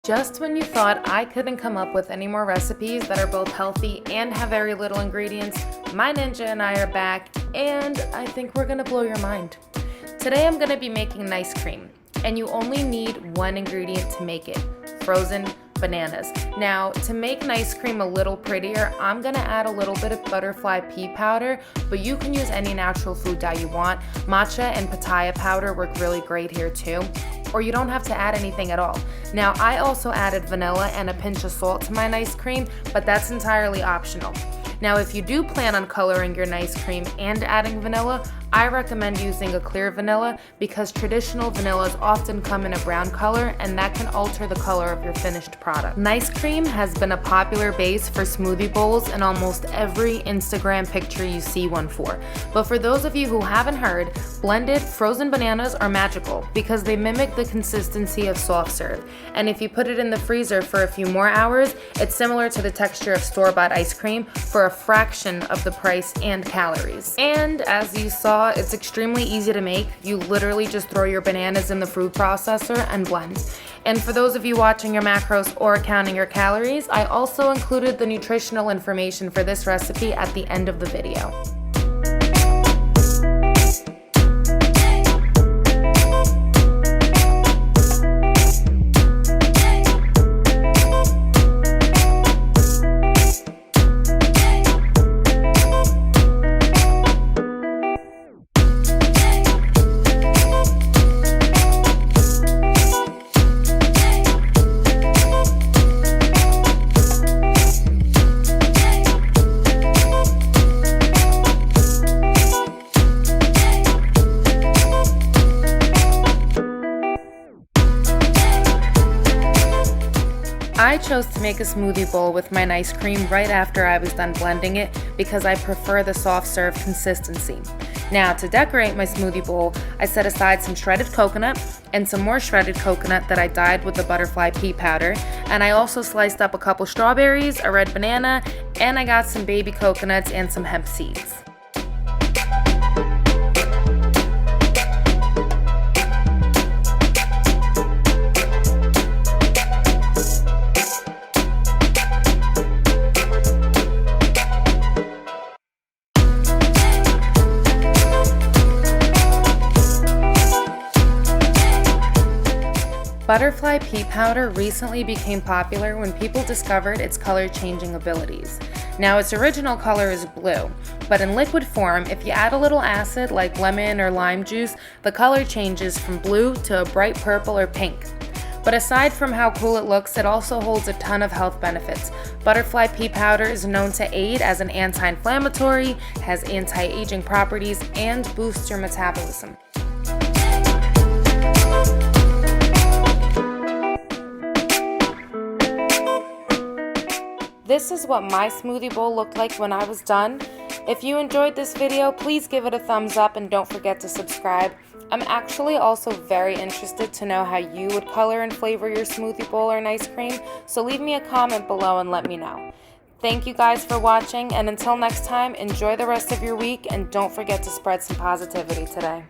Just when you thought I couldn't come up with any more recipes that are both healthy and have very little ingredients, my ninja and I are back, and I think we're gonna blow your mind. Today I'm gonna be making nice cream, and you only need one ingredient to make it: frozen bananas. Now, to make nice cream a little prettier, I'm gonna add a little bit of butterfly pea powder, but you can use any natural food dye you want. Matcha and pitaya powder work really great here too. Or you don't have to add anything at all. Now, I also added vanilla and a pinch of salt to my nice cream, but that's entirely optional. Now, if you do plan on coloring your nice cream and adding vanilla, I recommend using a clear vanilla because traditional vanillas often come in a brown color and that can alter the color of your finished product. Nice cream has been a popular base for smoothie bowls in almost every Instagram picture you see one for. But for those of you who haven't heard, blended frozen bananas are magical because they mimic the consistency of soft serve. And if you put it in the freezer for a few more hours, it's similar to the texture of store-bought ice cream for a fraction of the price and calories. And as you saw, it's extremely easy to make. You literally just throw your bananas in the food processor and blend. And for those of you watching your macros or counting your calories, I also included the nutritional information for this recipe at the end of the video. I chose to make a smoothie bowl with my nice cream right after I was done blending it because I prefer the soft serve consistency. Now, to decorate my smoothie bowl, I set aside some shredded coconut and some more shredded coconut that I dyed with the butterfly pea powder, and I also sliced up a couple strawberries, a red banana, and I got some baby coconuts and some hemp seeds. Butterfly pea powder recently became popular when people discovered its color-changing abilities. Now, its original color is blue, but in liquid form, if you add a little acid like lemon or lime juice, the color changes from blue to a bright purple or pink. But aside from how cool it looks, it also holds a ton of health benefits. Butterfly pea powder is known to aid as an anti-inflammatory, has anti-aging properties, and boosts your metabolism. This is what my smoothie bowl looked like when I was done. If you enjoyed this video, please give it a thumbs up and don't forget to subscribe. I'm actually also very interested to know how you would color and flavor your smoothie bowl or nice cream, so leave me a comment below and let me know. Thank you guys for watching, and until next time, enjoy the rest of your week and don't forget to spread some positivity today.